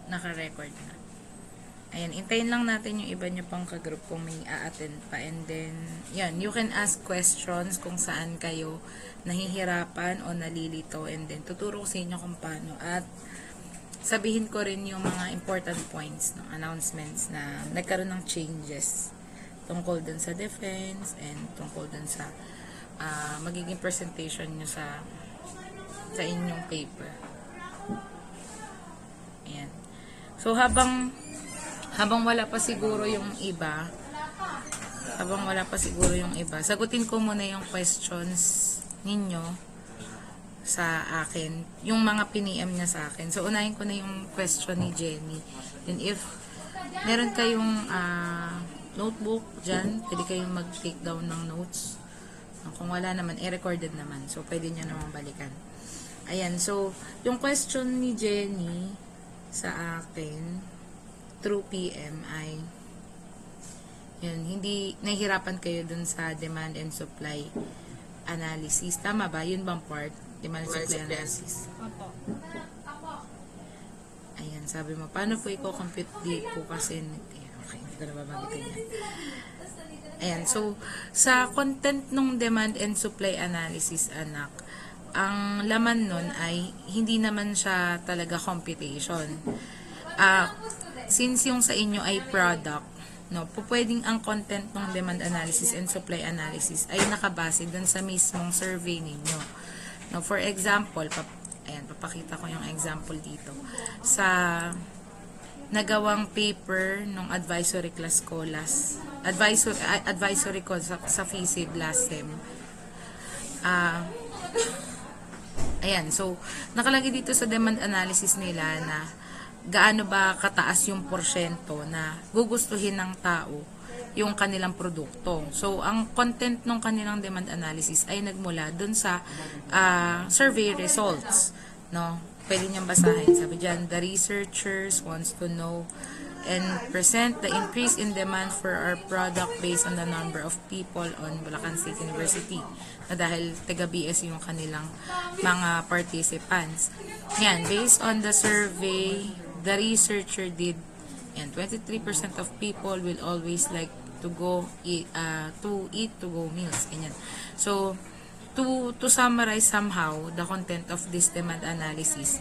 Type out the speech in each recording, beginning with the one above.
naka-record na. Ayan, intayin lang natin yung iba nyo pang ka-group kung may a-attend pa. And then, yan, you can ask questions kung saan kayo nahihirapan o nalilito. And then, tuturo ko sa inyo kung paano. At sabihin ko rin yung mga important points, no, announcements na nagkaroon ng changes tungkol dun sa defense and tungkol dun sa magiging presentation nyo sa inyong paper. Ayan. So, habang wala pa siguro yung iba, sagutin ko muna yung questions ninyo sa akin, yung mga piniem niya sa akin. So, unahin ko na yung question ni Jenny. Then, if meron kayong notebook dyan, pwede kayong mag-take down ng notes. Kung wala naman, recorded naman. So, pwede nyo naman balikan. Ayan, so, yung question ni Jenny sa akin, through PM ay, yun, hindi, nahihirapan kayo dun sa demand and supply analysis. Tama ba? Yun bang part? Demand and supply analysis. Ayan, sabi mo, paano po i-compute dito kasi, okay, hindi ko nababanggit yan. Ayan, so, sa content ng demand and supply analysis, anak, ang laman nun ay hindi naman siya talaga computation. Since yung sa inyo ay product, no, pwedeng ang content ng demand analysis and supply analysis ay nakabase dun sa mismong survey ninyo. No, for example, papakita ko yung example dito. Sa nagawang paper ng advisory class ko advisory ko sa FISIB last sem. Ayan, so nakalagay dito sa demand analysis nila na gaano ba kataas yung porsyento na gugustuhin ng tao yung kanilang produkto. So, ang content ng kanilang demand analysis ay nagmula dun sa survey results. No? Pwede niyang basahin. Sabi dyan, the researchers wants to know and present the increase in demand for our product based on the number of people on Bulacan State University. Na dahil taga-BS yung kanilang mga participants. Yan, based on the survey, the researcher did, and 23% of people will always like to eat to go meals. Ganyan. So, to summarize somehow the content of this demand analysis,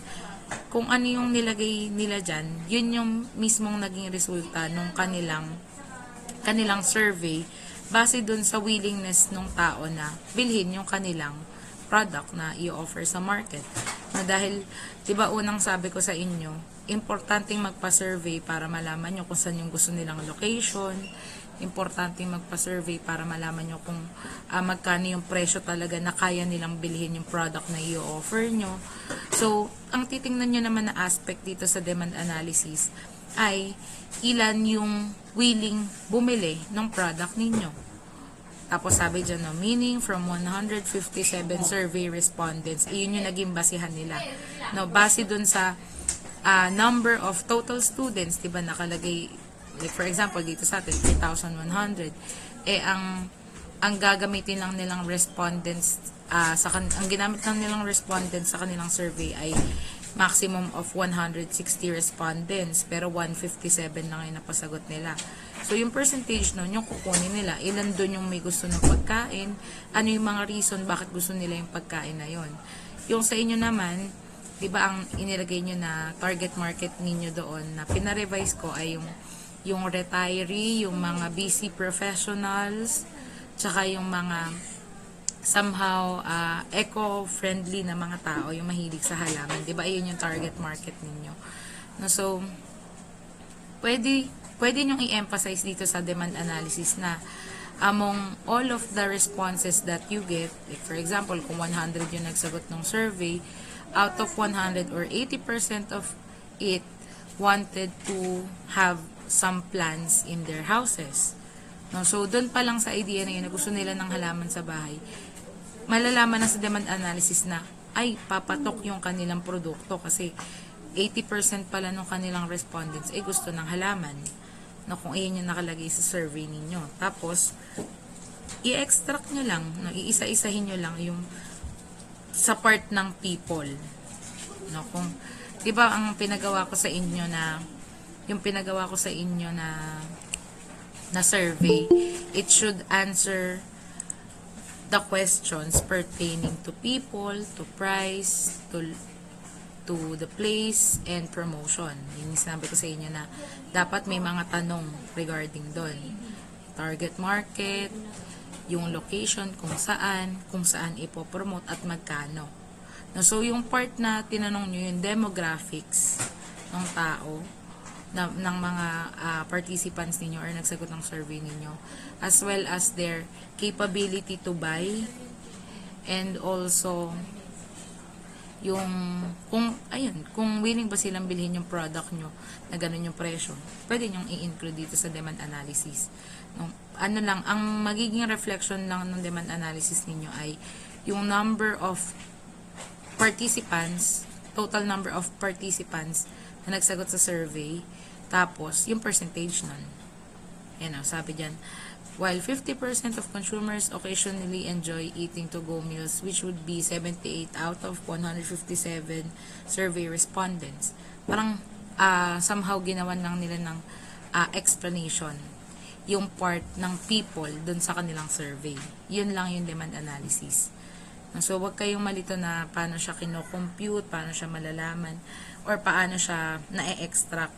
kung ano yung nilagay nila dyan, yun yung mismong naging resulta ng kanilang survey base dun sa willingness ng tao na bilhin yung kanilang product na i-offer sa market. Na dahil, diba unang sabi ko sa inyo, importanteng magpa-survey para malaman nyo kung saan yung gusto nilang location, importanteng magpa-survey para malaman nyo kung magkano yung presyo talaga na kaya nilang bilhin yung product na i-offer nyo. So, ang titingnan nyo naman na aspect dito sa demand analysis ay ilan yung willing bumili ng product ninyo. Tapos sabi dyan, no, meaning from 157 survey respondents, iyon yung naging basihan nila. No, base dun sa number of total students, diba nakalagay, like for example, dito sa atin, 3,100. Ang gagamitin lang nilang respondents, ang ginamit lang nilang respondents sa kanilang survey ay maximum of 160 respondents, pero 157 lang yung napasagot nila. So, yung percentage nun, yung kukunin nila, ilan dun yung may gusto ng pagkain, ano yung mga reason bakit gusto nila yung pagkain na yon. Yung sa inyo naman, di ba ang inilagay nyo na target market ninyo doon, na pinarevise ko ay yung retiree, yung mga busy professionals, tsaka yung mga somehow eco-friendly na mga tao, yung mahilig sa halaman. Di ba, ayun yung target market ninyo. No, so, pwede nyong i-emphasize dito sa demand analysis na among all of the responses that you get, like for example, kung 100 yung nagsagot ng survey, out of 100 or 80% of it wanted to have some plants in their houses. No, so, doon pa lang sa idea na yun, na gusto nila ng halaman sa bahay, malalaman na sa demand analysis na, ay, papatok yung kanilang produkto kasi 80% pala ng kanilang respondents ay gusto ng halaman. No, kung iyon yung nakalagay sa survey ninyo. Tapos, i-extract nyo lang, no, iisa-isahin nyo lang yung sa part ng people. No, kung Di ba ang pinagawa ko sa inyo na, yung pinagawa ko sa inyo na survey, it should answer the questions pertaining to people, to price, to the place, and promotion. Yung sinabi ko sa inyo na dapat may mga tanong regarding doon. Target market, yung location, kung saan ipopromote at magkano. No, so, yung part na tinanong nyo, yung demographics ng tao, ng mga participants ninyo or nagsagot ng survey ninyo, as well as their capability to buy, and also yung kung willing ba silang bilhin yung product nyo na ganun yung presyo, pwede nyong i-include dito sa demand analysis. No, ano lang, ang magiging reflection lang ng demand analysis ninyo ay yung number of participants, total number of participants na nagsagot sa survey, tapos yung percentage nun. Yan o, sabi dyan, while 50% of consumers occasionally enjoy eating to-go meals, which would be 78 out of 157 survey respondents. Parang somehow ginawan lang nila ng explanation yung part ng people dun sa kanilang survey. Yun lang yung demand analysis. So, wag kayong malito na paano siya kino-compute, paano siya malalaman, or paano siya na-extract.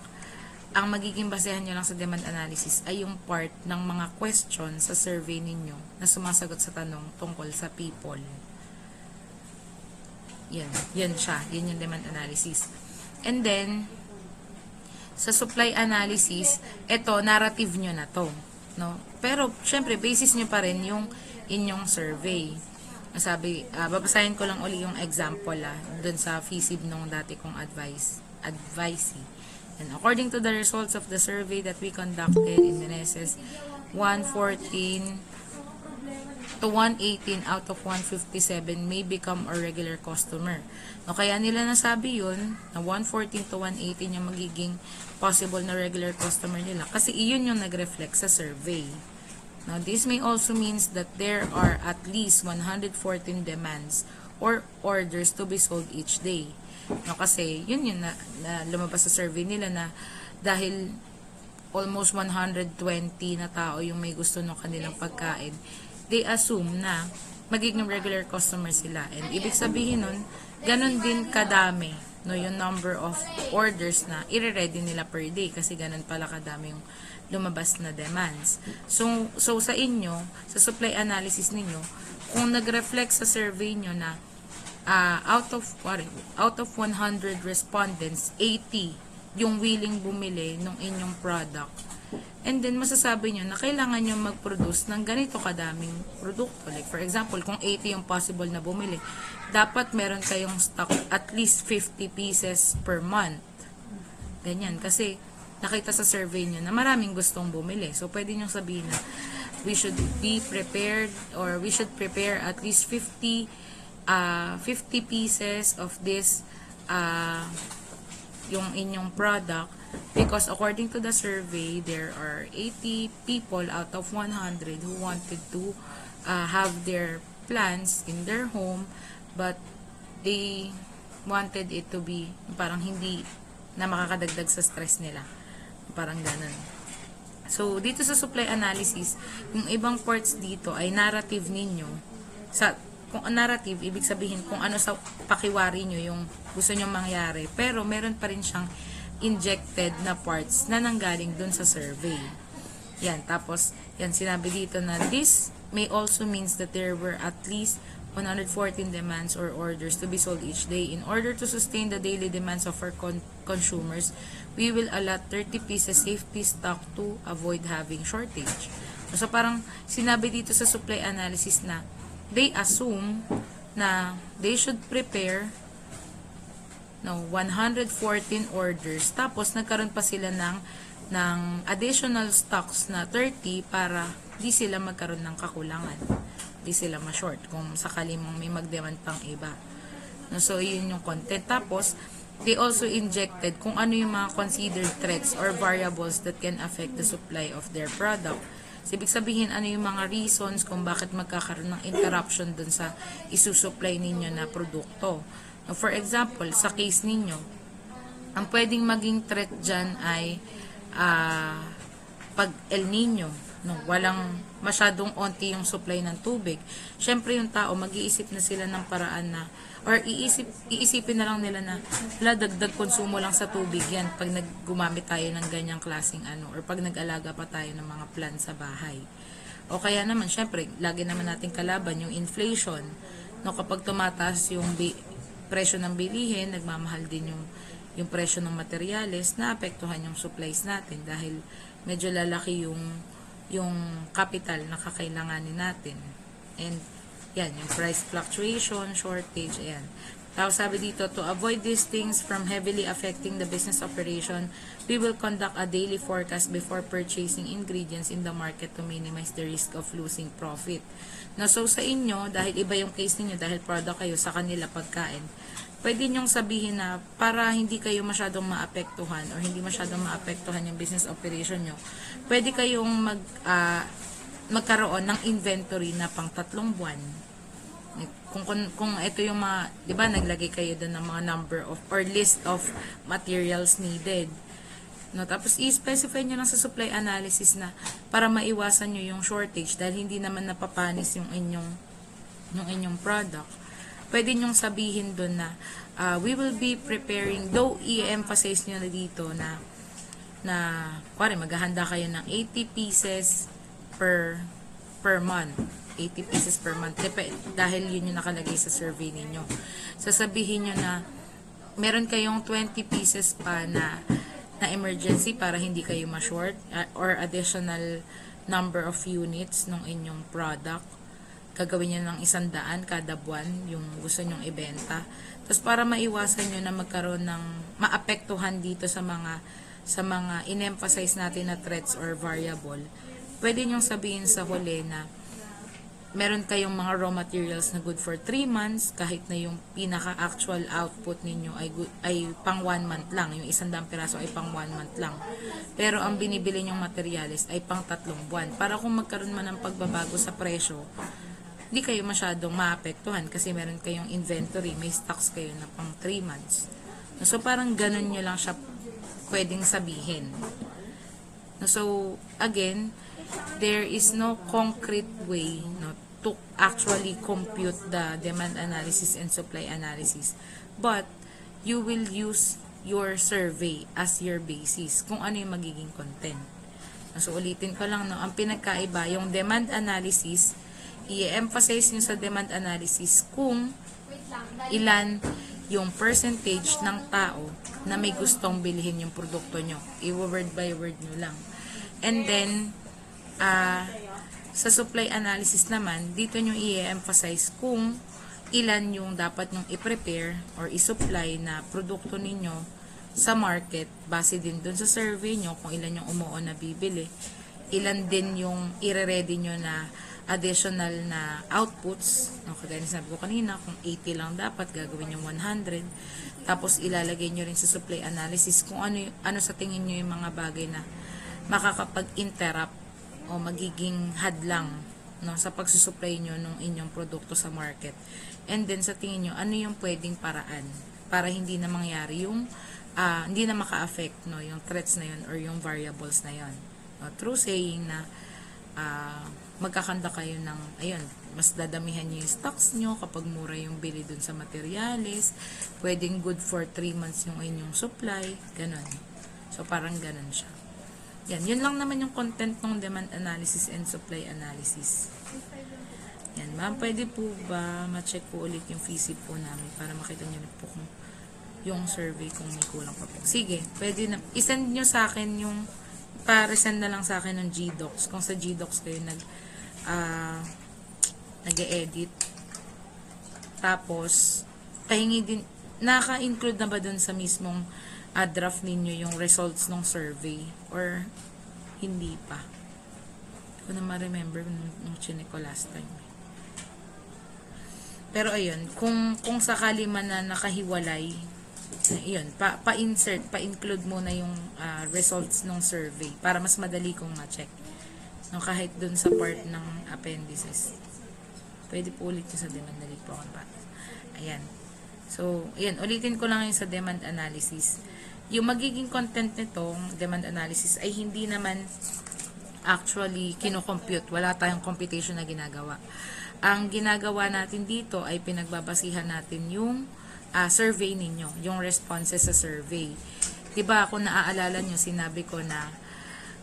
Ang magiging basehan nyo lang sa demand analysis ay yung part ng mga questions sa survey ninyo na sumasagot sa tanong tungkol sa people. Yan siya. Yan yung demand analysis. And then, sa supply analysis, ito, narrative nyo na to. No? Pero, syempre, basis nyo pa rin yung inyong survey. Sabi, babasahin ko lang uli yung example dun sa FISIB nung dati kong advisee. And according to the results of the survey that we conducted in Meneses, 114 to 118 out of 157 may become a regular customer. No, kaya nila nasabi yun, na 114 to 118 yung magiging possible na regular customer nila. Kasi iyon yung nag-reflect sa survey. Now, this may also means that there are at least 114 demands or orders to be sold each day. No, kasi yun na lumabas sa survey nila na dahil almost 120 na tao yung may gusto ng kanilang pagkain, they assume na magiging regular customer sila. And ibig sabihin nun, ganun din kadami, no, yung number of orders na i-ready nila per day kasi ganun pala kadami yung lumabas na demands. So sa inyo, sa supply analysis ninyo, kung nag-reflect sa survey nyo na out of 100 respondents, 80 yung willing bumili ng inyong product. And then, masasabi nyo na kailangan nyo mag-produce ng ganito kadaming produkto. Like, for example, kung 80 yung possible na bumili, dapat meron kayong stock at least 50 pieces per month. Ganyan. Kasi, nakita sa survey nyo na maraming gustong bumili. So, pwede nyo sabihin na we should be prepared or we should prepare at least 50 pieces of this yung inyong product, because according to the survey, there are 80 people out of 100 who wanted to have their plants in their home, but they wanted it to be parang hindi na makakadagdag sa stress nila. Parang ganun. So, dito sa supply analysis, yung ibang parts dito ay narrative ninyo. Kung narrative, ibig sabihin kung ano sa pakiwari nyo yung gusto nyo mangyari. Pero meron pa rin siyang injected na parts na nanggaling dun sa survey. Yan. Tapos, yan, sinabi dito na this may also means that there were at least 114 demands or orders to be sold each day. In order to sustain the daily demands of our consumers, we will allot 30 pieces safety stock to avoid having shortage. So, parang sinabi dito sa supply analysis na they assume na they should prepare 114 orders, tapos nagkaroon pa sila ng additional stocks na 30 para di sila magkaroon ng kakulangan, di sila ma-short kung sakali mong may mag-demand pang iba. So yun yung content. Tapos they also injected kung ano yung mga considered threats or variables that can affect the supply of their product. So, ibig sabihin, ano yung mga reasons kung bakit magkakaroon ng interruption dun sa isusupply ninyo na produkto. For example, sa case ninyo, Ang pwedeng maging threat dyan ay pag El Nino, no, walang masyadong onti yung supply ng tubig. Syempre yung tao, mag-iisip na sila ng paraan na, or iisipin na lang nila na, dagdag konsumo lang sa tubig yan pag naggumamit tayo ng ganyang klaseng or pag nag-alaga pa tayo ng mga plant sa bahay. O kaya naman, syempre, lagi naman nating kalaban yung inflation. No, kapag tumataas yung presyo ng bilihin, nagmamahal din yung presyo ng materyales, naapektuhan yung supplies natin dahil medyo lalaki yung capital na kakailanganin natin. And yan, yung price fluctuation, shortage, ayan. Tapos sabi dito, to avoid these things from heavily affecting the business operation, we will conduct a daily forecast before purchasing ingredients in the market to minimize the risk of losing profit. Now, so sa inyo, dahil iba yung case ninyo, dahil product kayo sa kanila pagkain, pwede nyong sabihin na para hindi kayo masyadong maapektuhan or hindi masyadong maapektuhan yung business operation nyo, pwede kayong magkaroon ng inventory na pang 3 buwan. Kung ito yung mga, di ba, naglagay kayo doon ng mga number of or list of materials needed. No, tapos i-specify nyo lang sa supply analysis na para maiwasan nyo yung shortage dahil hindi naman napapanis yung inyong product. Pwede nyong sabihin doon na we will be preparing, though i-emphasize nyo na dito na pare, maghahanda kayo ng 80 pieces per month. 80 pieces per month. Dahil yun yung nakalagay sa survey ninyo. Sasabihin nyo na meron kayong 20 pieces pa na emergency para hindi kayo ma-short or additional number of units ng inyong product. Gagawin nyo ng 100 kada buwan yung gusto nyong ibenta. Tapos para maiwasan nyo na magkaroon ng maapektuhan dito sa mga in-emphasize natin na threats or variable, pwede nyong sabihin sa huli na meron kayong mga raw materials na good for 3 months kahit na yung pinaka-actual output ninyo ay pang 1 month lang. Yung 100 piraso ay pang 1 month lang. Pero ang binibili nyong materials ay pang 3 buwan. Para kung magkaroon man ng pagbabago sa presyo, hindi kayo masyadong maapektuhan kasi meron kayong inventory, may stocks kayo na pang 3 months. So parang ganun nyo lang siya pwedeng sabihin. So again, there is no concrete way to actually compute the demand analysis and supply analysis. But you will use your survey as your basis kung ano yung magiging content. So ulitin ko lang, ang pinagkaiba, yung demand analysis, i-emphasize nyo sa demand analysis kung ilan yung percentage ng tao na may gustong bilhin yung produkto nyo. I-word by word nyo lang. And then, sa supply analysis naman, dito nyo i-emphasize kung ilan yung dapat nyong i-prepare or i-supply na produkto ninyo sa market base din dun sa survey nyo kung ilan yung umuo na bibili. Ilan din yung i-ready nyo na additional na outputs. Kagaya na sabi ko kanina, kung 80 lang dapat, gagawin yung 100. Tapos ilalagay nyo rin sa supply analysis kung ano sa tingin nyo yung mga bagay na makakapag-interrupt o magiging hadlang sa pagsusupply nyo ng inyong produkto sa market. And then sa tingin nyo, ano yung pwedeng paraan para hindi na mangyari yung hindi na maka-affect yung threats na yun or yung variables na yun. Through saying na magkakanda kayo ng, ayun, mas dadamihan nyo yung stocks nyo kapag mura yung bili dun sa materials, pwedeng good for 3 months yung inyong supply, ganun. So parang ganun siya. Yun lang naman yung content ng demand analysis and supply analysis. Yan, ma'am, pwede po ba ma-check po ulit yung FISIP po namin para makita nyo po kung yung survey kung may kulang pa po. Sige, pwede na, isend nyo sa akin yung, pa-resend na lang sa akin ng GDocs. Kung sa GDocs kayo nag-edit. Tapos, pahingi din, naka-include na ba dun sa mismong draft ninyo yung results ng survey or hindi pa? Hindi ko na ma-remember nung chinek ko last time. Pero ayun, kung sakali man na nakahiwalay, ayun, pa-insert, pa-include muna yung results ng survey para mas madali kong ma-check. Kahit dun sa part ng appendices. Pwede po ulit yung sa demand na po ako pa. Ayan. So, ayan, ulitin ko lang yung sa demand analysis. yung magiging content nitong demand analysis ay hindi naman actually kinocompute. Wala tayong computation na ginagawa. Ang ginagawa natin dito ay pinagbabasihan natin yung survey ninyo, yung responses sa survey. Diba, kung naaalala nyo, sinabi ko na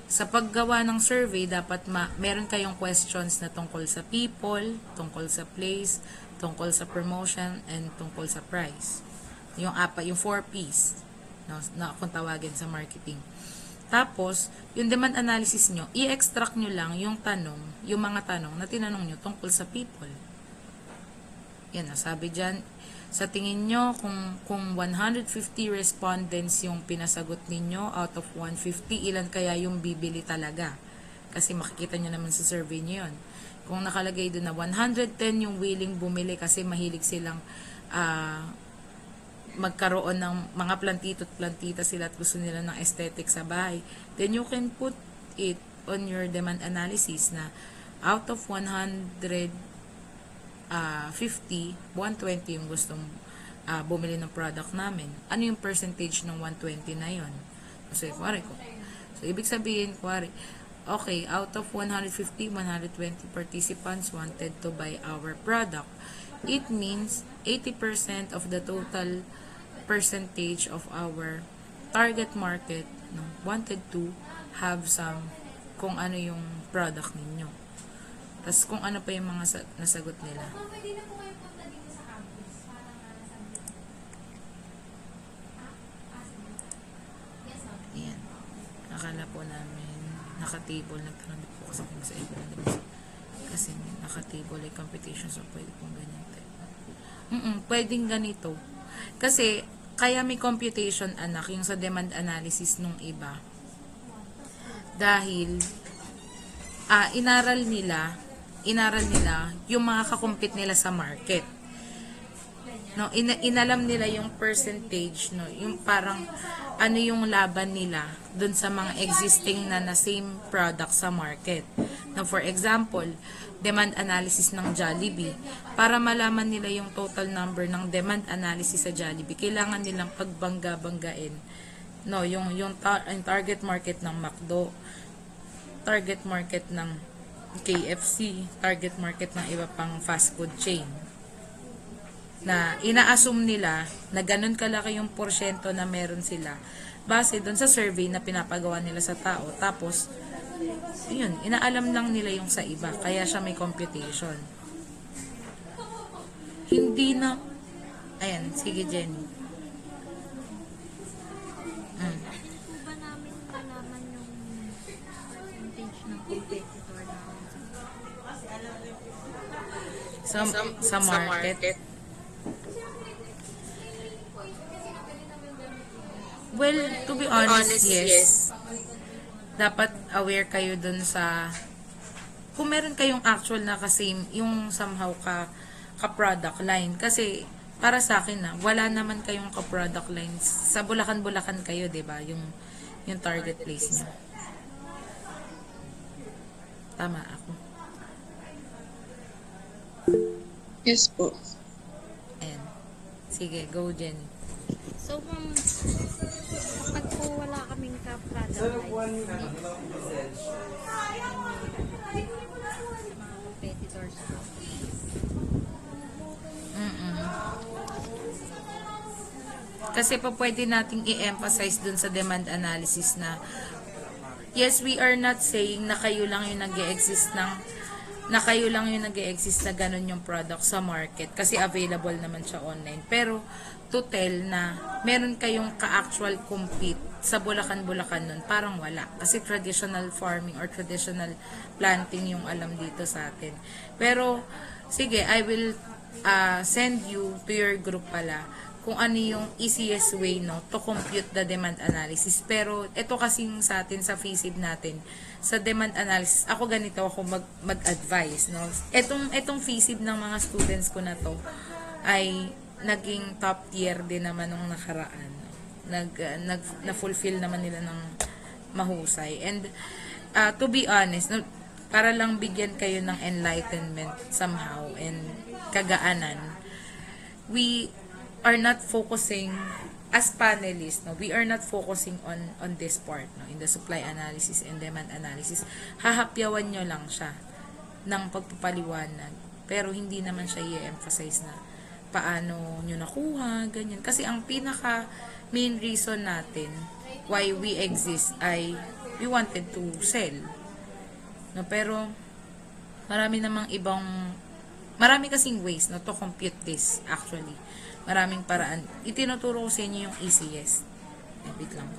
sa paggawa ng survey, dapat meron kayong questions na tungkol sa people, tungkol sa place, tungkol sa promotion, and tungkol sa price. Yung 4 P's, no, na kung tawagin sa marketing. Tapos, yung demand analysis nyo, i-extract nyo lang yung mga tanong na tinanong nyo tungkol sa people. Yan, sabi dyan, sa tingin nyo, kung 150 respondents yung pinasagot ninyo, out of 150, ilan kaya yung bibili talaga? Kasi makikita nyo naman sa survey nyo yun. Kung nakalagay doon na 110 yung willing bumili kasi mahilig silang magkaroon ng mga plantito at plantita sila at gusto nila ng aesthetic sa bahay, then you can put it on your demand analysis na out of 150, 120 yung gustong bumili ng product namin. Ano yung percentage ng 120 na yun? So, ibig sabihin, okay, out of 150, 120 participants wanted to buy our product. It means 80% of the total percentage of our target market wanted to have some kung ano yung product ninyo. Tapos kung ano pa yung mga nasagot nila. Ayan. Akala po namin naka-table na pero hindi po kasi sa iba na kasi naka-table ay computation so pwede pong ganyan. Pwedeng ganito. Kasi kaya may computation anak yung sa demand analysis nung iba. Dahil inaral nila yung mga kakumpit nila sa market. No, inalam nila yung percentage, no, yung parang ano yung laban nila dun sa mga existing na same product sa market. Now, for example, demand analysis ng Jollibee. Para malaman nila yung total number ng demand analysis sa Jollibee, kailangan nilang pagbangga-banggain. No, yung target market ng McDo, target market ng KFC, target market ng iba pang fast food chain. Na ina-assume nila na ganun kalaki yung porsyento na meron sila base dun sa survey na pinapagawa nila sa tao. Tapos, yun, inaalam lang nila yung sa iba. Kaya siya may computation. Hindi na... Ayan, sige Jenny. Po ba namin malaman yung percentage ng competitor na Sa market. Well, to be honest, yes. Dapat aware kayo dun sa kung meron kayong actual na kasame yung somehow ka-product line. Kasi para sa akin wala naman kayong ka-product lines. Sa Bulacan-Bulacan kayo, 'di ba? Yung target place niyo. Tama ako. Yes po. Ayan. Sige, go Jenny. So, kapag po wala kaming ka-product line, mga competitors po. Kasi pa pwede nating i-emphasize dun sa demand analysis na yes, we are not saying na kayo lang yung nag-e-exist na ganun yung product sa market kasi available naman siya online. Pero to tell na meron kayong ka-actual compete sa Bulacan-Bulacan nun, parang wala. Kasi traditional farming or traditional planting yung alam dito sa atin. Pero sige, I will send you to your group pala kung ano yung easiest way to compute the demand analysis. Pero ito kasing sa atin sa FISIB natin sa demand analysis, ako ganito ako mag-advise, no. Etong FISIB ng mga students ko na to ay naging top tier din naman nung nakaraan. Na-fulfill naman nila ng mahusay. And to be honest, no, para lang bigyan kayo ng enlightenment somehow and kagaanan, we are not focusing as panelists, no, we are not focusing on this part, no, in the supply analysis and demand analysis. Hahapyawan nyo lang siya ng pagpapaliwanag, pero hindi naman siya i-emphasize na paano nyo nakuha, ganyan. Kasi ang pinaka main reason natin why we exist ay we wanted to sell, no, pero marami kasing ways, no, to compute this actually. Maraming paraan. Itinuturo ko sa inyo yung easiest. Wait lang.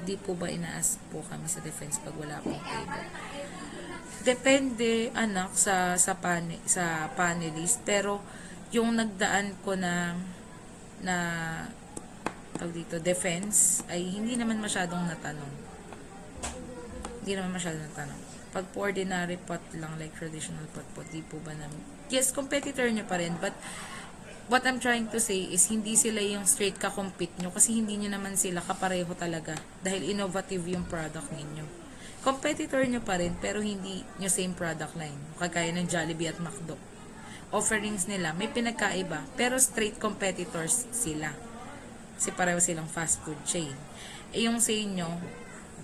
Di po ba inaas po kami sa defense pag wala pong table? Depende, anak, sa panelist. Pero, yung nagdaan ko na tawag dito, defense, ay hindi naman masyadong natanong. Pag po ordinary pot lang, like traditional pot, di po ba namin? Yes, competitor nyo pa rin, but what I'm trying to say is hindi sila yung straight ka-compete nyo kasi hindi nyo naman sila kapareho talaga dahil innovative yung product ninyo. Competitor nyo pa rin pero hindi nyo same product line. Kagaya ng Jollibee at McDo. Offerings nila may pinagkaiba pero straight competitors sila. Kasi pareho silang fast food chain. Eh yung sa inyo,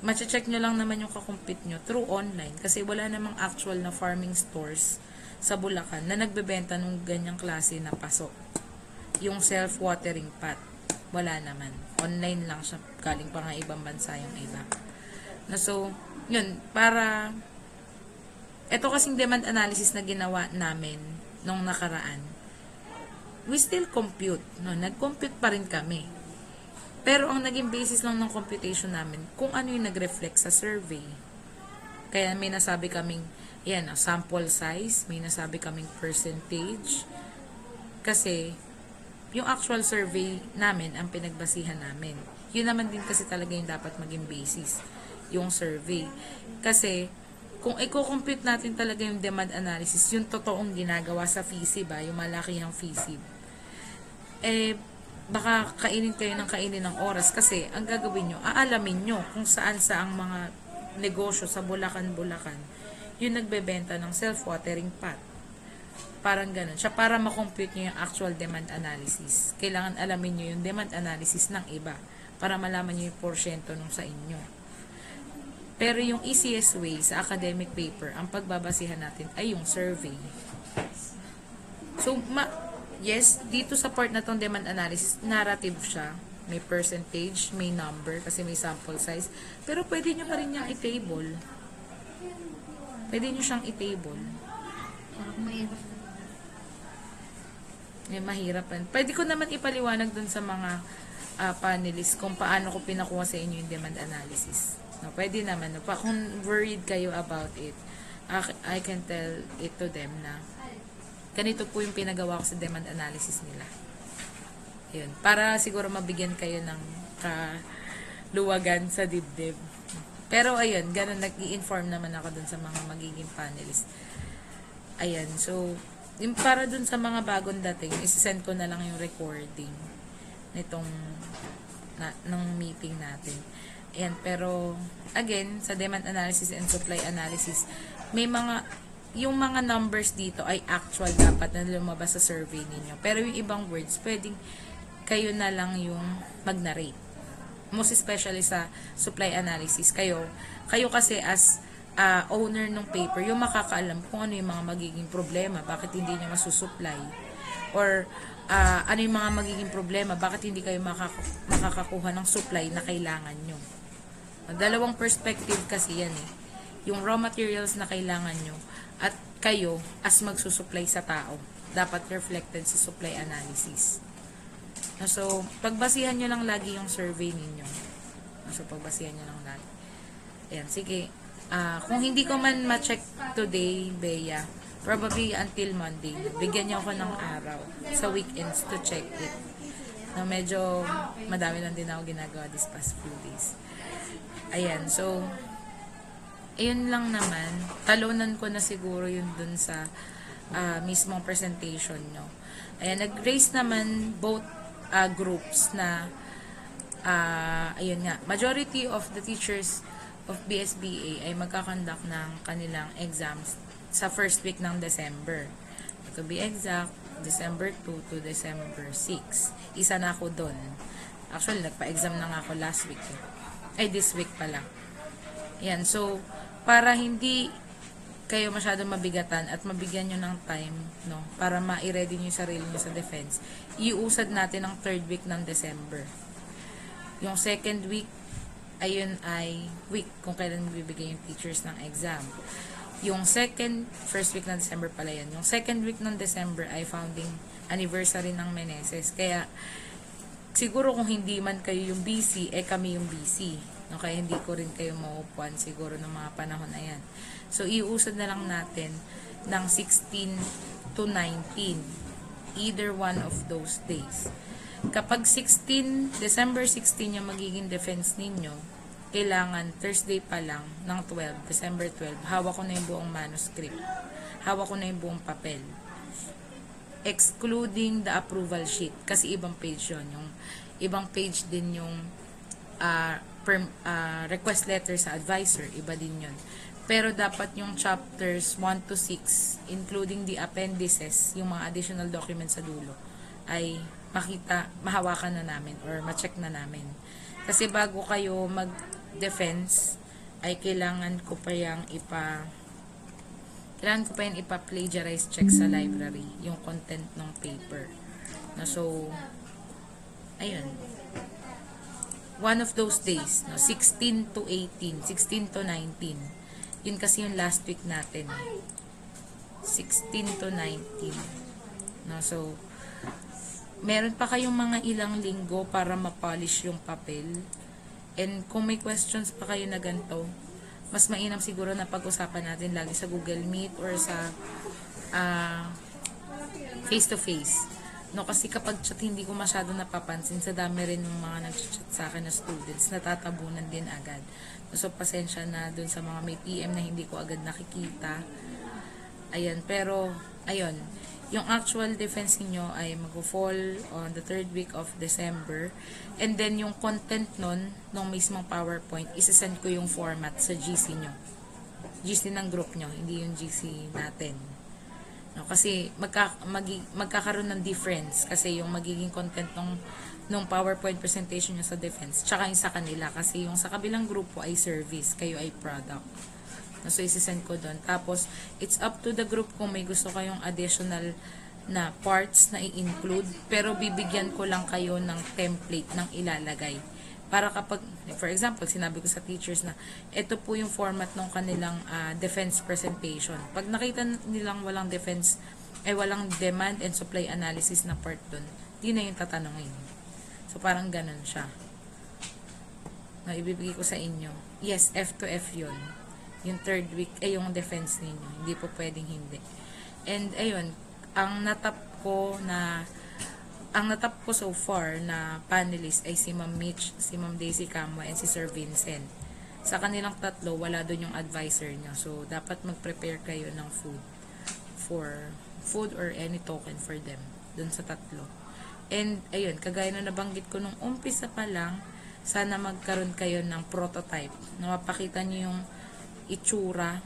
mache-check nyo lang naman yung kakompete nyo through online kasi wala namang actual na farming stores sa Bulacan na nagbebenta ng ganyang klase na paso. Yung self-watering pot, wala naman. Online lang siya, galing pa nga ibang bansa yung iba. Na so, yun, para ito kasing demand analysis na ginawa namin nung nakaraan. We still compute, no? Nag-compute pa rin kami. Pero ang naging basis lang ng computation namin, kung ano yung nag-reflect sa survey. Kaya may nasabi kaming yan, sample size, may nasabi kaming percentage. Kasi, yung actual survey namin, ang pinagbasihan namin. Yun naman din kasi talaga yung dapat maging basis, yung survey. Kasi, kung i-compute natin talaga yung demand analysis, yung totoong ginagawa sa FISIB, yung malakihang FISIB, eh, baka kainin ng oras. Kasi, ang gagawin nyo, aalamin nyo kung saan sa ang mga negosyo sa Bulacan, yung nagbebenta ng self-watering pot. Parang ganun. Siya para makompute nyo yung actual demand analysis. Kailangan alamin nyo yung demand analysis ng iba para malaman nyo yung porsyento nung sa inyo. Pero yung easiest way sa academic paper, ang pagbabasihan natin ay yung survey. So, yes, dito sa part na tong demand analysis, narrative siya. May percentage, may number, kasi may sample size. Pero pwede nyo pa rin yung i-table. Pwede nyo siyang i-table. Parang mahirap. Mahirap. Pwede ko naman ipaliwanag dun sa mga panelists kung paano ko pinakuha sa inyo yung demand analysis. No, pwede naman. No? Kung worried kayo about it, I can tell it to them na ganito po yung pinagawa ko sa demand analysis nila. Yun. Para siguro mabigyan kayo ng kaluwagan sa dibdib. Pero ayun, ganun, nag-i-inform naman ako dun sa mga magiging panelists. Ayan, so, yung para dun sa mga bagong dating, isi-send ko na lang yung recording nitong ng meeting natin. Ayan, pero, again, sa demand analysis and supply analysis, may yung mga numbers dito ay actual dapat na lumabas sa survey ninyo. Pero yung ibang words, pwedeng kayo na lang yung mag-narrate. Most especially sa supply analysis, kayo kasi as owner ng paper, yung makakaalam kung ano yung mga magiging problema, bakit hindi nyo masusupply, or ano yung mga magiging problema, bakit hindi kayo makakakuha ng supply na kailangan nyo. Dalawang perspective kasi yan eh. Yung raw materials na kailangan nyo at kayo as magsusupply sa tao, dapat reflected sa supply analysis. So, pagbasihan nyo lang lagi yung survey ninyo. So, pagbasihan nyo lang lagi. Ayan, sige. Kung hindi ko man ma-check today, Bea, probably until Monday, bigyan nyo ako ng araw sa weekends to check it. Na medyo madami lang din ako ginagawa this past few days. Ayan, so, ayun lang naman. Talunan ko na siguro yun dun sa mismong presentation nyo. Ayan, nag-raise naman both groups na ayun nga, majority of the teachers of BSBA ay magkakandak ng kanilang exams sa first week ng December. To be exact, December 2 to December 6. Isa na ako doon. Actually, nagpa-exam na nga ako last week. Ay, this week pala. Yan, so, para hindi kayo masyadong mabigatan at mabigyan nyo ng time, no, para ma-ready nyo yung sarili nyo sa defense, iusad natin ang third week ng December. Yung second week, ayun ay week kung kailan bibigay yung teachers ng exam. Yung first week ng December pala yan. Yung second week ng December ay founding anniversary ng Meneses. Kaya, siguro kung hindi man kayo yung busy, kami yung busy. No, kaya hindi ko rin kayo maupuan siguro ng mga panahon na yan. So, iusad na lang natin ng 16 to 19. Either one of those days. Kapag December 16 yung magiging defense ninyo, kailangan Thursday pa lang ng December 12, hawak ko na yung buong manuscript. Hawak ko na yung buong papel. Excluding the approval sheet. Kasi ibang page yun. Yung ibang page din yung request letter sa advisor, iba din yun. Pero dapat yung chapters 1 to 6, including the appendices, yung mga additional documents sa dulo, ay mahawakan na namin or ma-check na namin. Kasi bago kayo mag-defense, ay kailangan ko pa yung ipa-plagiarize check sa library, yung content ng paper. So, ayun. One of those days, 16 to 18, 16 to 19. Yun kasi yung last week natin. 16 to 19. So, meron pa kayong mga ilang linggo para ma-polish yung papel. And kung may questions pa kayo na ganito, mas mainam siguro na pag-usapan natin lagi sa Google Meet or sa face-to-face. Kasi kapag chat, hindi ko masyado napapansin. Sa dami rin ng mga nag-chat sa akin na students, natatabunan din agad. So, pasensya na dun sa mga may PM na hindi ko agad nakikita. Ayan, pero, ayun. Yung actual defense niyo ay mag-fall on the third week of December. And then, yung content nun, nung mismong PowerPoint, isasend ko yung format sa GC nyo. GC ng group nyo, hindi yung GC natin. Kasi magkakaroon ng difference kasi yung magiging content nung PowerPoint presentation nyo sa defense tsaka yung sa kanila kasi yung sa kabilang grupo ay service, kayo ay product. So, isisend ko doon. Tapos, it's up to the group kung may gusto kayong additional na parts na i-include pero bibigyan ko lang kayo ng template ng ilalagay. Para kapag, for example, sinabi ko sa teachers na ito po yung format ng kanilang defense presentation. Pag nakita nilang walang defense, walang demand and supply analysis na part dun, di na yung tatanungin. So, parang ganun siya. Ibibigay ko sa inyo. Yes, F to F yun. Yung third week, yung defense ninyo. Hindi po pwedeng hindi. And, ayun, ang natap ko so far na panelist ay si Ma'am Mitch, si Ma'am Daisy Camo, and si Sir Vincent. Sa kanilang tatlo, wala doon yung advisor nyo. So, dapat mag-prepare kayo ng food or any token for them. Doon sa tatlo. And, ayun, kagaya na nabanggit ko nung umpisa pa lang, sana magkaroon kayo ng prototype na mapakita nyo yung itsura,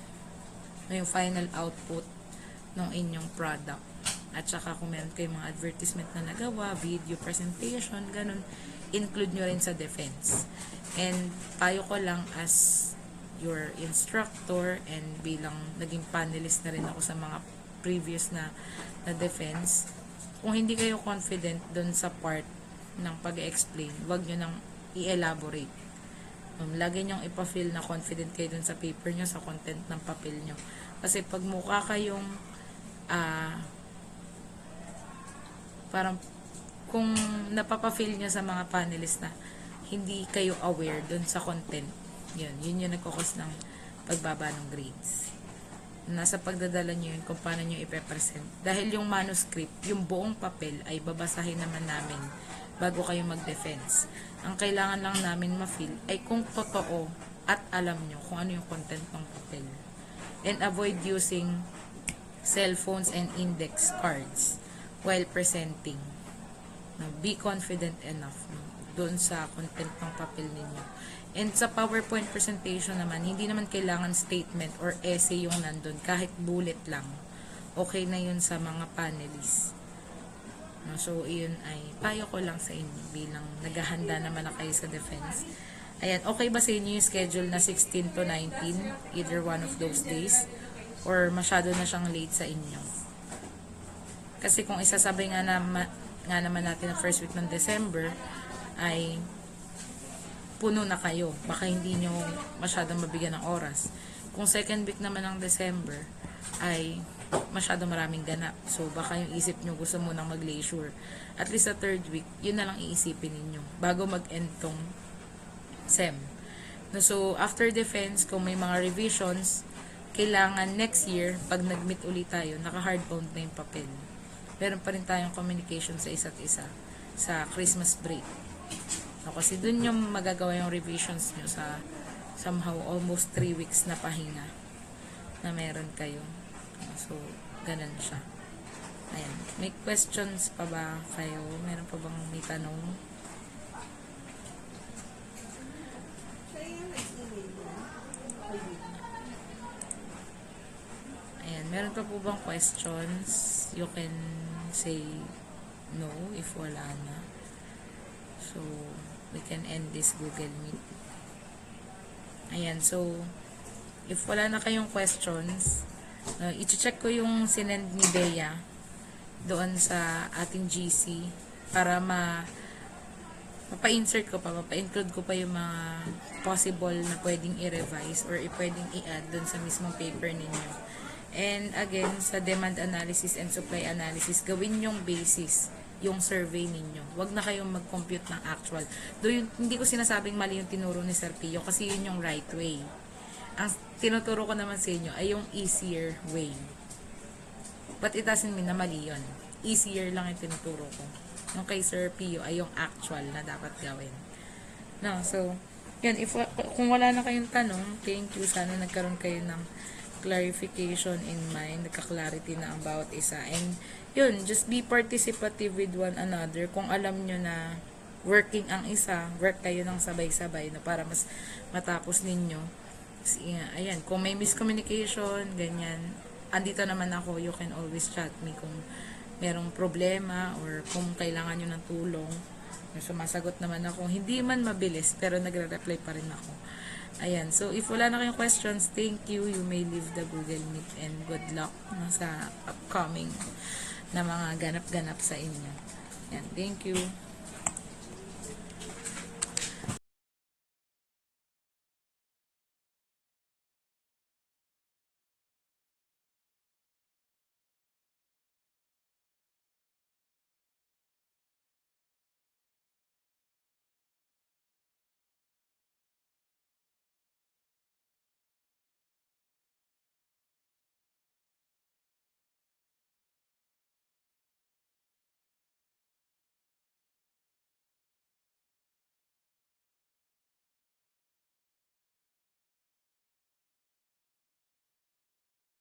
yung final output ng inyong product. At saka kung meron kayong mga advertisement na nagawa, video presentation, ganun, include nyo rin sa defense. And payo ko lang as your instructor and bilang naging panelist na rin ako sa mga previous na defense, kung hindi kayo confident dun sa part ng pag-explain, wag nyo nang i-elaborate. Lagi nyong ipa-feel na confident kayo dun sa paper nyo, sa content ng papel nyo. Kasi pag mukha kayong parang kung napapa-feel nyo sa mga panelists na hindi kayo aware dun sa content, yun yung nagkukos ng pagbaba ng grades. Nasa pagdadala nyo yun kung paano nyo ipepresent. Dahil yung manuscript, yung buong papel ay babasahin naman namin bago kayo mag-defense. Ang kailangan lang namin ma-feel ay kung totoo at alam nyo kung ano yung content ng papel. And avoid using cellphones and index cards while presenting. Be confident enough doon sa content ng papel ninyo. And sa PowerPoint presentation naman, hindi naman kailangan statement or essay yung nandun. Kahit bullet lang, okay na yun sa mga panelists. No? So, iyon ay payo ko lang sa inyo bilang naghahanda naman na kayo sa defense. Ayan, okay ba sa inyo yung schedule na 16 to 19? Either one of those days? Or masyado na siyang late sa inyo? Kasi kung isasabay nga naman natin ang first week ng December, ay puno na kayo. Baka hindi nyo masyadong mabigyan ng oras. Kung second week naman ng December, ay masyado maraming ganap. So, baka yung isip nyo gusto mo nang mag-leisure. At least sa third week, yun na lang iisipin ninyo bago mag-end tong SEM. No, so, after defense, kung may mga revisions, kailangan next year, pag nag-meet ulit tayo, naka-hardbound na yung papel. Meron pa rin tayong communication sa isa't isa sa Christmas break. No, kasi dun yung magagawa yung revisions nyo sa somehow almost 3 weeks na pahinga na meron kayo. So, ganun siya. Ayan. May questions pa ba kayo? Meron pa bang may tanong? Ayan. Meron pa po bang questions? You can say no if wala na. So, we can end this Google Meet. Ayan. So, if wala na kayong questions, i-check ko yung sinend ni Bea doon sa ating GC para mapa-insert ko pa, mapa-include ko pa yung mga possible na pwedeng i-revise or pwedeng i-add doon sa mismong paper ninyo. And again, sa demand analysis and supply analysis, gawin yung basis yung survey ninyo. Huwag na kayong mag-compute ng actual. Hindi ko sinasabing mali yung tinuro ni Sir Pio kasi yun yung right way. Ang tinuturo ko naman sa inyo ay yung easier way. But it doesn't mean na mali yun. Easier lang yung tinuturo ko. Yung kay Sir Pio ay yung actual na dapat gawin. No, so, yun, kung wala na kayong tanong, thank you. Sana nagkaroon kayo ng clarification in mind, nagka-clarity na ang bawat isa. And, yun, just be participative with one another. Kung alam nyo na working ang isa, work kayo ng sabay-sabay na para mas matapos ninyo. Ayan, kung may miscommunication, ganyan, andito naman ako, you can always chat me kung merong problema or kung kailangan nyo ng tulong. Sumasagot naman ako, hindi man mabilis, pero nagre-reply pa rin ako. Ayan, so if wala na kayong questions, thank you. You may leave the Google Meet and good luck sa upcoming na mga ganap-ganap sa inyo. Ayan, thank you.